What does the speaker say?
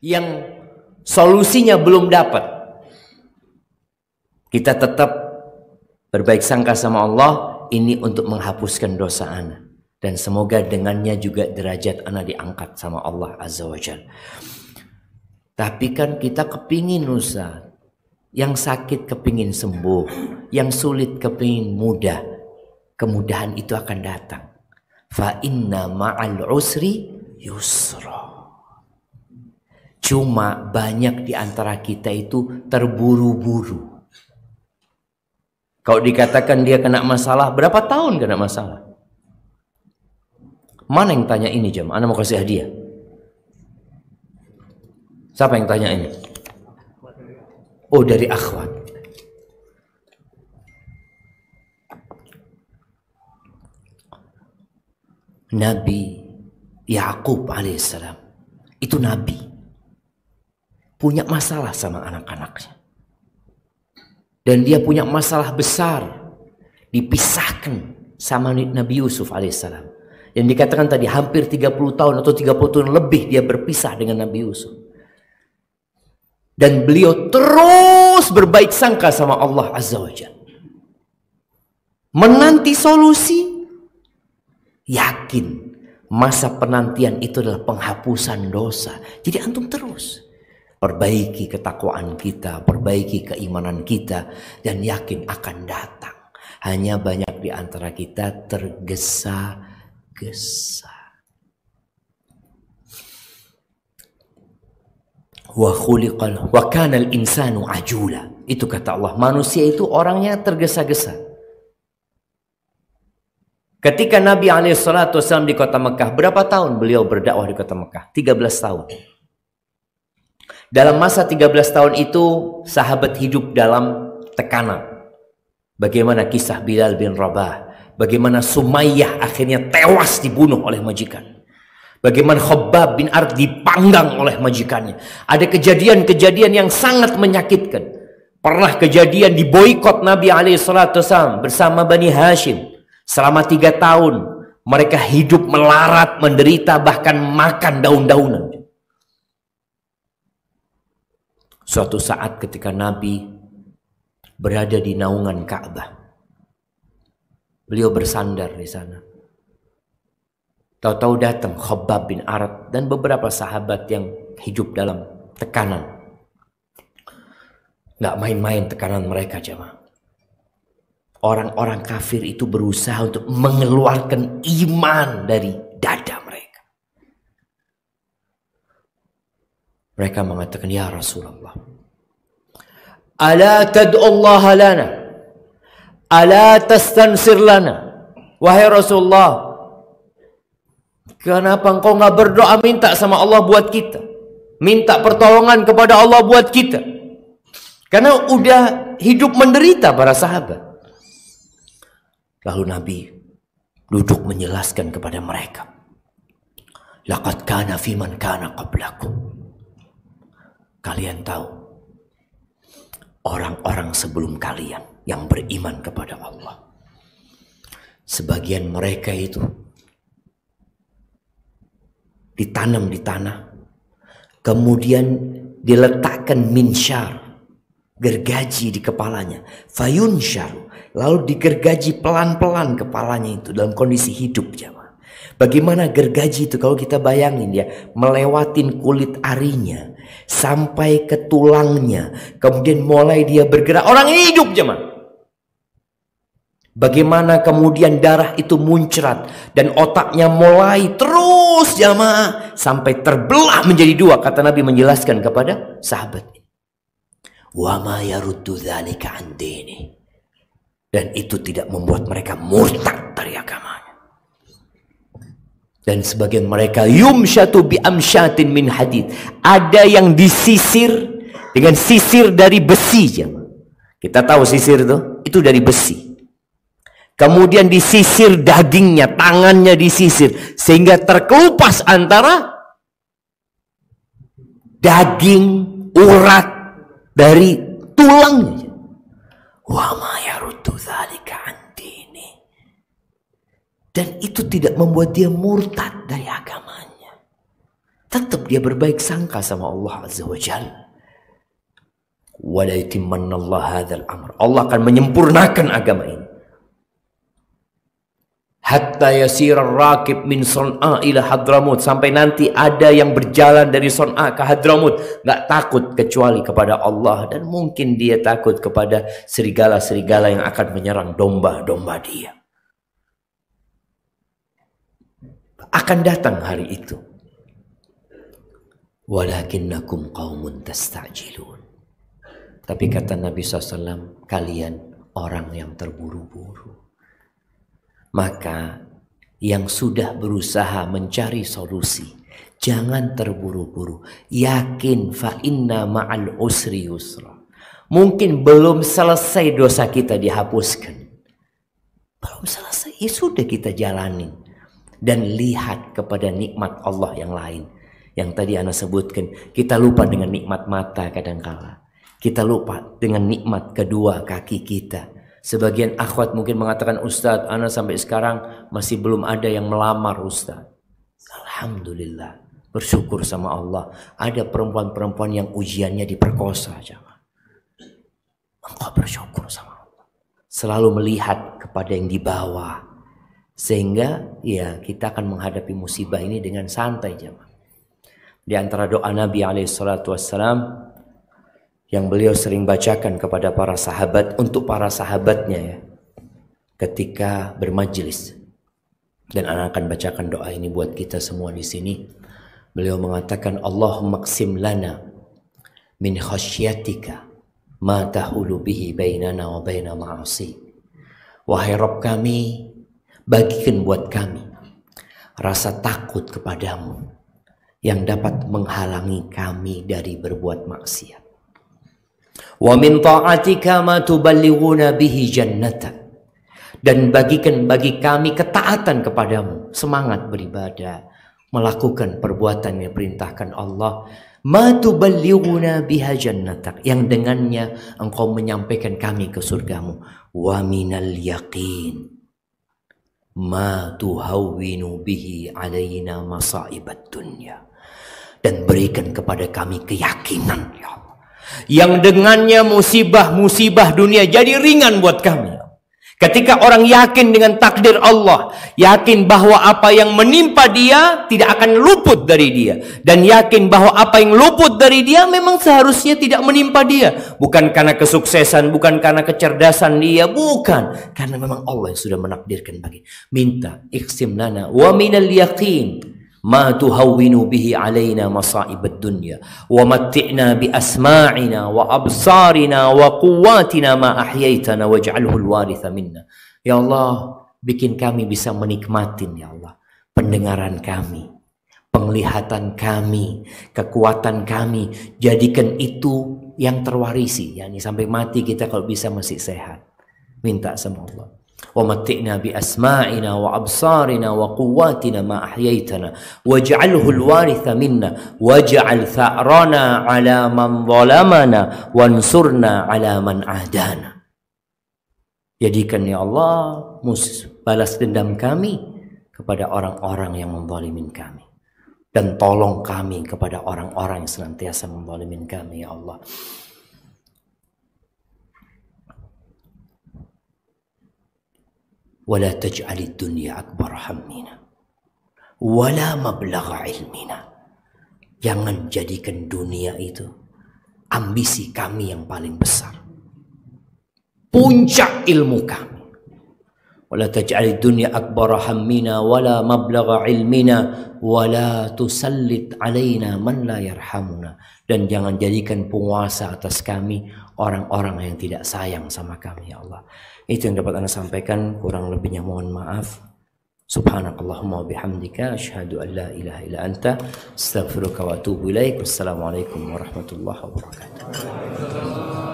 yang solusinya belum dapat, kita tetap berbaik sangka sama Allah, ini untuk menghapuskan dosa ana. Dan semoga dengannya juga derajat ana diangkat sama Allah Azza wa Jalla. Tapi kan kita kepingin Ustaz, yang sakit kepingin sembuh, yang sulit kepingin mudah. Kemudahan itu akan datang. Fa inna ma'al usri yusra. Cuma banyak di antara kita itu terburu-buru. Kalau dikatakan dia kena masalah, berapa tahun kena masalah? Mana yang tanya ini jam? Ana mau kasih hadiah. Siapa yang tanya ini? Oh, dari akhwat. Nabi Yakub alaihissalam itu nabi, punya masalah sama anak-anaknya, dan dia punya masalah besar, dipisahkan sama Nabi Yusuf alaihissalam. Yang dikatakan tadi hampir 30 tahun atau 30 tahun lebih dia berpisah dengan Nabi Yusuf. Dan beliau terus berbaik sangka sama Allah Azza wa Jalla. Menanti solusi, yakin masa penantian itu adalah penghapusan dosa. Jadi antum terus perbaiki ketakwaan kita, perbaiki keimanan kita, dan yakin akan datang. Hanya banyak di antara kita tergesa-gesa. Wa khuliqal wa kana al-insanu ajula. Itu kata Allah, manusia itu orangnya tergesa-gesa. Ketika Nabi SAW di kota Mekah, berapa tahun beliau berdakwah di kota Mekah? 13 tahun. Dalam masa 13 tahun itu sahabat hidup dalam tekanan. Bagaimana kisah Bilal bin Rabah, bagaimana Sumayyah akhirnya tewas dibunuh oleh majikan. Bagaimana Khabbab bin Arad dipanggang oleh majikannya. Ada kejadian-kejadian yang sangat menyakitkan. Pernah kejadian diboikot Nabi SAW bersama Bani Hashim. Selama 3 tahun mereka hidup melarat, menderita, bahkan makan daun-daunan. Suatu saat ketika Nabi berada di naungan Ka'bah, beliau bersandar di sana. Tahu-tahu datang Khabbab bin Arad dan beberapa sahabat yang hidup dalam tekanan. Nggak main-main tekanan mereka, jemaah. Orang-orang kafir itu berusaha untuk mengeluarkan iman dari dada mereka. Mereka mengatakan, ya Rasulullah, ala tad'ullah lana, ala tastansir lana. Wahai Rasulullah, kenapa engkau nggak berdoa minta sama Allah buat kita? Minta pertolongan kepada Allah buat kita. Karena udah hidup menderita para sahabat. Lalu Nabi duduk menjelaskan kepada mereka. Laqad kana fi man kana qablakum. Kalian tahu, orang-orang sebelum kalian yang beriman kepada Allah, sebagian mereka itu ditanam di tanah, kemudian diletakkan minsyar, gergaji di kepalanya, fayunsyaru, lalu digergaji pelan-pelan kepalanya itu dalam kondisi hidup, jemaah. Bagaimana gergaji itu kalau kita bayangin ya, melewatin kulit arinya sampai ke tulangnya, kemudian mulai dia bergerak, orang ini hidup, jemaah. Bagaimana kemudian darah itu muncrat dan otaknya mulai terus, jemaah, sampai terbelah menjadi 2, kata Nabi menjelaskan kepada sahabat. Wa ma yaruddu dzalika an dini. Dan itu tidak membuat mereka murtad dari agamanya. Dan sebagian mereka yumsyatu bi amsyatin min hadid. Ada yang disisir dengan sisir dari besi, jemaah. Kita tahu sisir itu dari besi. Kemudian disisir dagingnya, tangannya disisir sehingga terkelupas antara daging, urat dari tulangnya. Wa ma yaruddu dzalika an dini. Dan itu tidak membuat dia murtad dari agamanya. Tetap dia berbaik sangka sama Allah Azza wa Jalla. Wala yutimmanallahu hadzal amr. Allah akan menyempurnakan agama ini. Hatta yasira rakib min Son'a ila Hadramut, sampai nanti ada yang berjalan dari Son'a ke Hadramut nggak takut kecuali kepada Allah, dan mungkin dia takut kepada serigala-serigala yang akan menyerang domba-domba dia. Akan datang hari itu. Walakinnakum qaumun tasta'jilun. Tapi kata Nabi SAW, kalian orang yang terburu-buru. Maka yang sudah berusaha mencari solusi, jangan terburu-buru. Yakin fa inna ma'al usri yusra. Mungkin belum selesai dosa kita dihapuskan. Belum selesai, ya sudah kita jalani. Dan lihat kepada nikmat Allah yang lain. Yang tadi Ana sebutkan, kita lupa dengan nikmat mata kadangkala. Kita lupa dengan nikmat kedua kaki kita. Sebagian akhwat mungkin mengatakan, Ustadz, Ana sampai sekarang masih belum ada yang melamar Ustadz. Alhamdulillah, bersyukur sama Allah. Ada perempuan-perempuan yang ujiannya diperkosa. Jangan. Engkau bersyukur sama Allah. Selalu melihat kepada yang di bawah. Sehingga ya kita akan menghadapi musibah ini dengan santai. Jangan. Di antara doa Nabi SAW yang beliau sering bacakan kepada para sahabat, untuk para sahabatnya ya, ketika bermajlis. Dan Ana akan bacakan doa ini buat kita semua di sini. Beliau mengatakan, Allahumma qsim lana min khasyatika ma tahulu bihi bainana wa baina ma'asi. Wahai Rabb kami, bagikan buat kami rasa takut kepadamu yang dapat menghalangi kami dari berbuat maksiat. Wa min ta'atika ma tuballighuna bihi jannatak, dan bagikan bagi kami ketaatan kepadamu, semangat beribadah, melakukan perbuatan yang perintahkan Allah, ma tuballighuna biha jannatak, yang dengannya engkau menyampaikan kami ke surgamu, wa minal yaqin ma tuhawwinu bihi alaina masaibat dunya, dan berikan kepada kami keyakinan ya Allah, yang dengannya musibah-musibah dunia jadi ringan buat kami. Ketika orang yakin dengan takdir Allah, yakin bahwa apa yang menimpa dia tidak akan luput dari dia, dan yakin bahwa apa yang luput dari dia memang seharusnya tidak menimpa dia, bukan karena kesuksesan, bukan karena kecerdasan dia, bukan, karena memang Allah yang sudah menakdirkan bagi. Minta iqsim lana wa minal yaqin ma tuhawwinu bihi alaina masa'ibad dunya wa matti'na bi asma'ina wa absarina wa quwwatina ma ahyaitana waj'alhu al-waritha minna. Ya Allah, bikin kami bisa menikmatin ya Allah pendengaran kami, penglihatan kami, kekuatan kami, jadikan itu yang terwarisi, yakni sampai mati kita kalau bisa masih sehat. Minta sama Allah. Wa matti'na bi asma'ina wa absarina wa quwwatina ma ahyaitana waj'alhu al-waritha minna waj'al tha'rana 'ala man zalamana wansurna 'ala man ahdana. Jadikan ya Allah balas dendam kami kepada orang-orang yang menzalimin kami, dan tolong kami kepada orang-orang yang senantiasa menzalimin kami ya Allah. Wala taj'alid dunya akbar hammina wala mablagha ilmina. Jangan jadikan dunia itu ambisi kami yang paling besar, puncak ilmu kami. Wala taj'alid dunya akbar hammina wala mablagha ilmina wala tusallit alaina man la yarhamuna. Dan jangan jadikan penguasa atas kami orang-orang yang tidak sayang sama kami ya Allah. Itu yang dapat Anda sampaikan, kurang lebihnya mohon maaf. Subhanakallahumma wa bihamdika asyhadu an la ilaha illa anta astaghfiruka wa atubu ilaik. Wassalamualaikum warahmatullahi wabarakatuh.